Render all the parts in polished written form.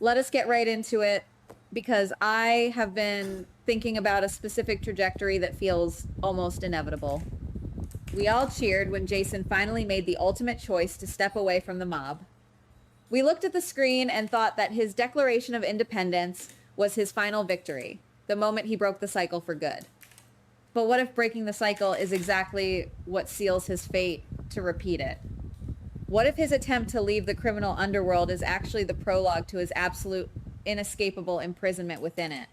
let us get right into it because I have been thinking about a specific trajectory that feels almost inevitable. We all cheered when Jason finally made the ultimate choice to step away from the mob. We looked at the screen and thought that his declaration of independence was his final victory, the moment he broke the cycle for good. But what if breaking the cycle is exactly what seals his fate to repeat it? What if his attempt to leave the criminal underworld is actually the prologue to his absolute, inescapable imprisonment within it?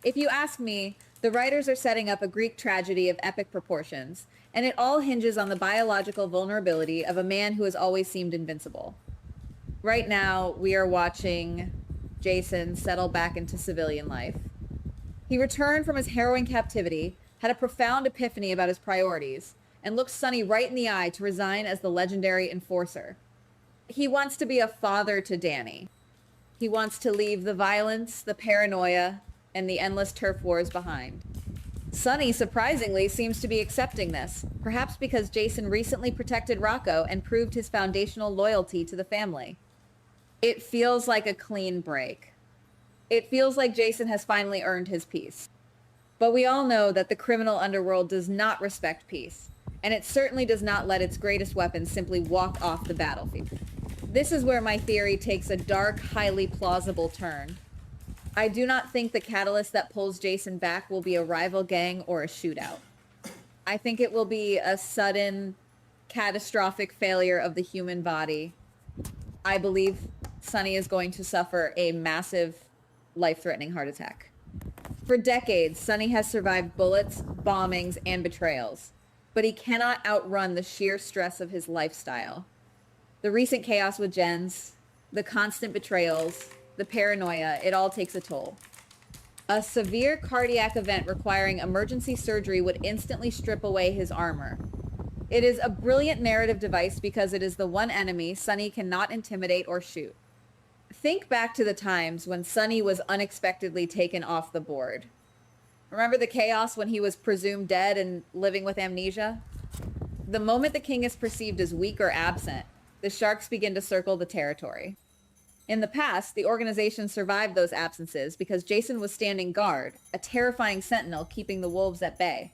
If you ask me, the writers are setting up a Greek tragedy of epic proportions, and it all hinges on the biological vulnerability of a man who has always seemed invincible. Right now, we are watching Jason settle back into civilian life. He returned from his harrowing captivity, had a profound epiphany about his priorities, and looked Sonny right in the eye to resign as the legendary enforcer. He wants to be a father to Danny. He wants to leave the violence, the paranoia, and the endless turf wars behind. Sonny, surprisingly, seems to be accepting this, perhaps because Jason recently protected Rocco and proved his foundational loyalty to the family. It feels like a clean break. It feels like Jason has finally earned his peace. But we all know that the criminal underworld does not respect peace, and it certainly does not let its greatest weapon simply walk off the battlefield. This is where my theory takes a dark, highly plausible turn. I do not think the catalyst that pulls Jason back will be a rival gang or a shootout. I think it will be a sudden, catastrophic failure of the human body. I believe Sonny is going to suffer a massive, life-threatening heart attack. For decades, Sonny has survived bullets, bombings, and betrayals, but he cannot outrun the sheer stress of his lifestyle. The recent chaos with Jens, the constant betrayals, the paranoia, it all takes a toll. A severe cardiac event requiring emergency surgery would instantly strip away his armor. It is a brilliant narrative device because it is the one enemy Sonny cannot intimidate or shoot. Think back to the times when Sonny was unexpectedly taken off the board. Remember the chaos when he was presumed dead and living with amnesia? The moment the king is perceived as weak or absent, the sharks begin to circle the territory. In the past, the organization survived those absences because Jason was standing guard, a terrifying sentinel keeping the wolves at bay.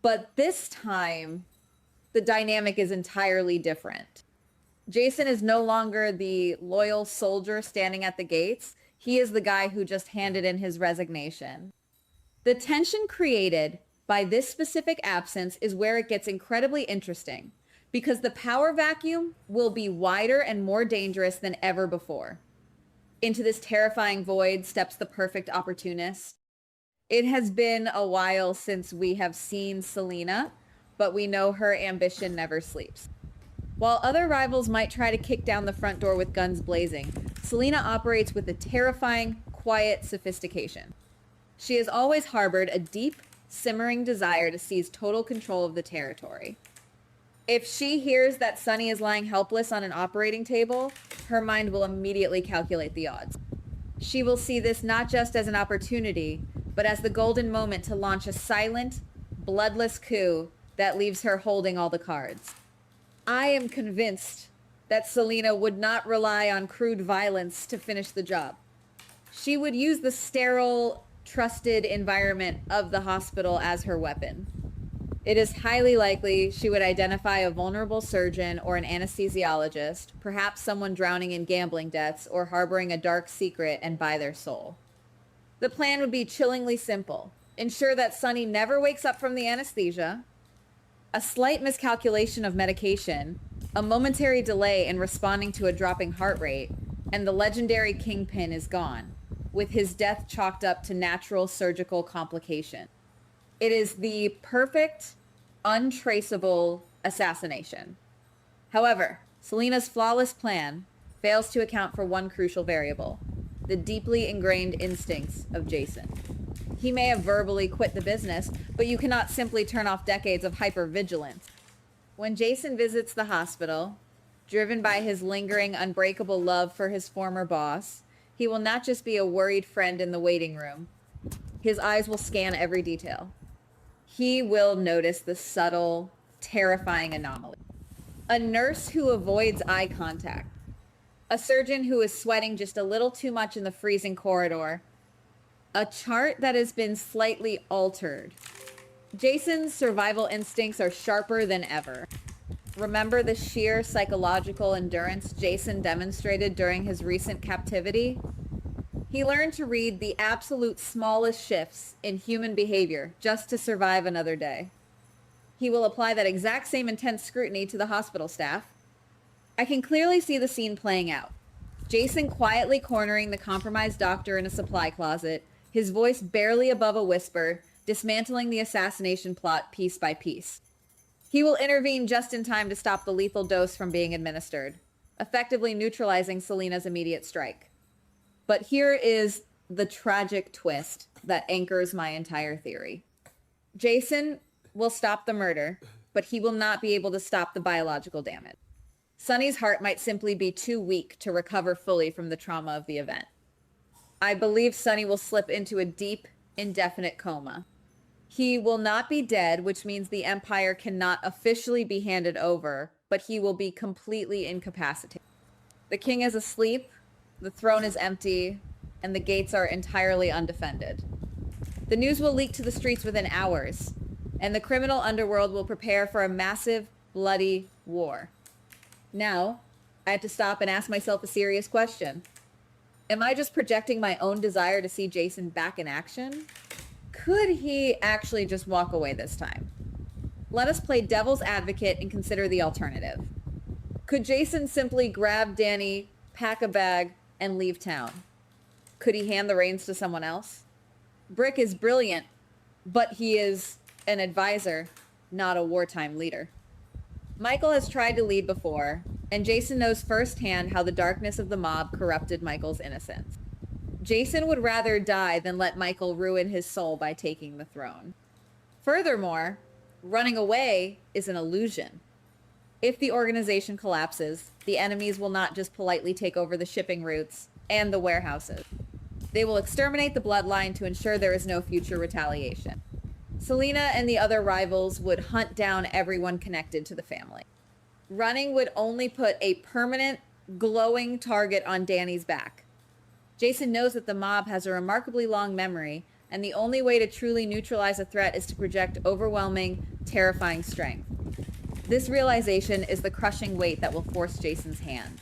But this time, the dynamic is entirely different. Jason is no longer the loyal soldier standing at the gates. He is the guy who just handed in his resignation. The tension created by this specific absence is where it gets incredibly interesting, because the power vacuum will be wider and more dangerous than ever before. Into this terrifying void steps the perfect opportunist. It has been a while since we have seen Selena, but we know her ambition never sleeps. While other rivals might try to kick down the front door with guns blazing, Selena operates with a terrifying, quiet sophistication. She has always harbored a deep, simmering desire to seize total control of the territory. If she hears that Sonny is lying helpless on an operating table, her mind will immediately calculate the odds. She will see this not just as an opportunity, but as the golden moment to launch a silent, bloodless coup that leaves her holding all the cards. I am convinced that Selena would not rely on crude violence to finish the job. She would use the sterile, trusted environment of the hospital as her weapon. It is highly likely she would identify a vulnerable surgeon or an anesthesiologist, perhaps someone drowning in gambling debts or harboring a dark secret, and buy their soul. The plan would be chillingly simple. Ensure that Sonny never wakes up from the anesthesia. A slight miscalculation of medication, a momentary delay in responding to a dropping heart rate, and the legendary Kingpin is gone, with his death chalked up to natural surgical complication. It is the perfect, untraceable assassination. However, Selena's flawless plan fails to account for one crucial variable: the deeply ingrained instincts of Jason. He may have verbally quit the business, but you cannot simply turn off decades of hypervigilance. When Jason visits the hospital, driven by his lingering, unbreakable love for his former boss, he will not just be a worried friend in the waiting room. His eyes will scan every detail. He will notice the subtle, terrifying anomaly. A nurse who avoids eye contact. A surgeon who is sweating just a little too much in the freezing corridor. A chart that has been slightly altered. Jason's survival instincts are sharper than ever. Remember the sheer psychological endurance Jason demonstrated during his recent captivity? He learned to read the absolute smallest shifts in human behavior just to survive another day. He will apply that exact same intense scrutiny to the hospital staff. I can clearly see the scene playing out. Jason quietly cornering the compromised doctor in a supply closet, his voice barely above a whisper, dismantling the assassination plot piece by piece. He will intervene just in time to stop the lethal dose from being administered, effectively neutralizing Selena's immediate strike. But here is the tragic twist that anchors my entire theory. Jason will stop the murder, but he will not be able to stop the biological damage. Sonny's heart might simply be too weak to recover fully from the trauma of the event. I believe Sonny will slip into a deep, indefinite coma. He will not be dead, which means the Empire cannot officially be handed over, but he will be completely incapacitated. The king is asleep, the throne is empty, and the gates are entirely undefended. The news will leak to the streets within hours, and the criminal underworld will prepare for a massive, bloody war. Now, I have to stop and ask myself a serious question. Am I just projecting my own desire to see Jason back in action? Could he actually just walk away this time? Let us play devil's advocate and consider the alternative. Could Jason simply grab Danny, pack a bag, and leave town? Could he hand the reins to someone else? Brick is brilliant, but he is an advisor, not a wartime leader. Michael has tried to lead before, and Jason knows firsthand how the darkness of the mob corrupted Michael's innocence. Jason would rather die than let Michael ruin his soul by taking the throne. Furthermore, running away is an illusion. If the organization collapses, the enemies will not just politely take over the shipping routes and the warehouses. They will exterminate the bloodline to ensure there is no future retaliation. Selena and the other rivals would hunt down everyone connected to the family. Running would only put a permanent, glowing target on Danny's back. Jason knows that the mob has a remarkably long memory, and the only way to truly neutralize a threat is to project overwhelming, terrifying strength. This realization is the crushing weight that will force Jason's hand.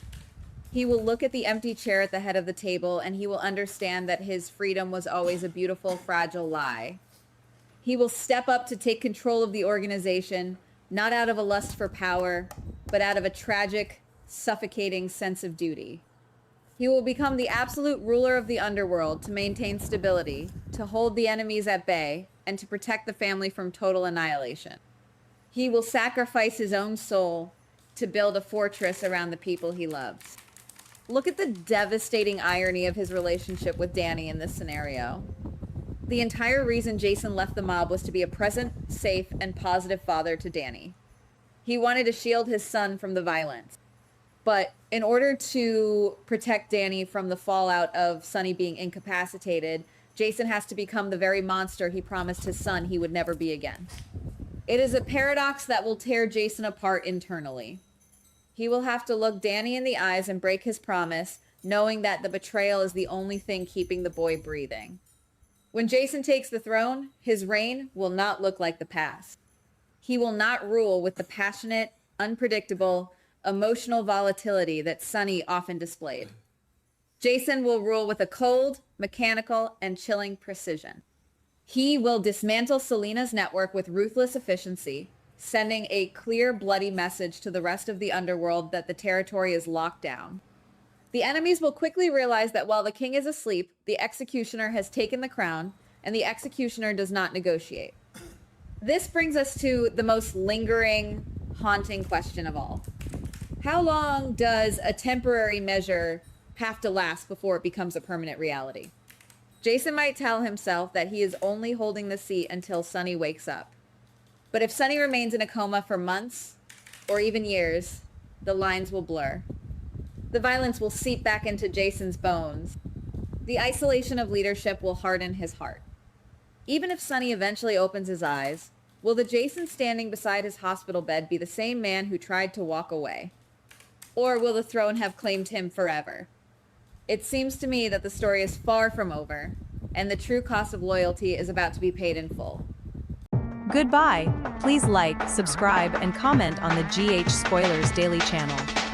He will look at the empty chair at the head of the table, and he will understand that his freedom was always a beautiful, fragile lie. He will step up to take control of the organization, not out of a lust for power, but out of a tragic, suffocating sense of duty. He will become the absolute ruler of the underworld to maintain stability, to hold the enemies at bay, and to protect the family from total annihilation. He will sacrifice his own soul to build a fortress around the people he loves. Look at the devastating irony of his relationship with Danny in this scenario. The entire reason Jason left the mob was to be a present, safe, and positive father to Danny. He wanted to shield his son from the violence. But in order to protect Danny from the fallout of Sonny being incapacitated, Jason has to become the very monster he promised his son he would never be again. It is a paradox that will tear Jason apart internally. He will have to look Danny in the eyes and break his promise, knowing that the betrayal is the only thing keeping the boy breathing. When Jason takes the throne, his reign will not look like the past. He will not rule with the passionate, unpredictable, emotional volatility that Sonny often displayed. Jason will rule with a cold, mechanical, and chilling precision. He will dismantle Selena's network with ruthless efficiency, sending a clear, bloody message to the rest of the underworld that the territory is locked down. The enemies will quickly realize that while the king is asleep, the executioner has taken the crown, and the executioner does not negotiate. This brings us to the most lingering, haunting question of all. How long does a temporary measure have to last before it becomes a permanent reality? Jason might tell himself that he is only holding the seat until Sonny wakes up. But if Sonny remains in a coma for months, or even years, the lines will blur. The violence will seep back into Jason's bones. The isolation of leadership will harden his heart. Even if Sonny eventually opens his eyes, will the Jason standing beside his hospital bed be the same man who tried to walk away? or will the throne have claimed him forever? It seems to me that the story is far from over, and the true cost of loyalty is about to be paid in full. Goodbye. Please like, subscribe, and comment on the GH Spoilers Daily channel.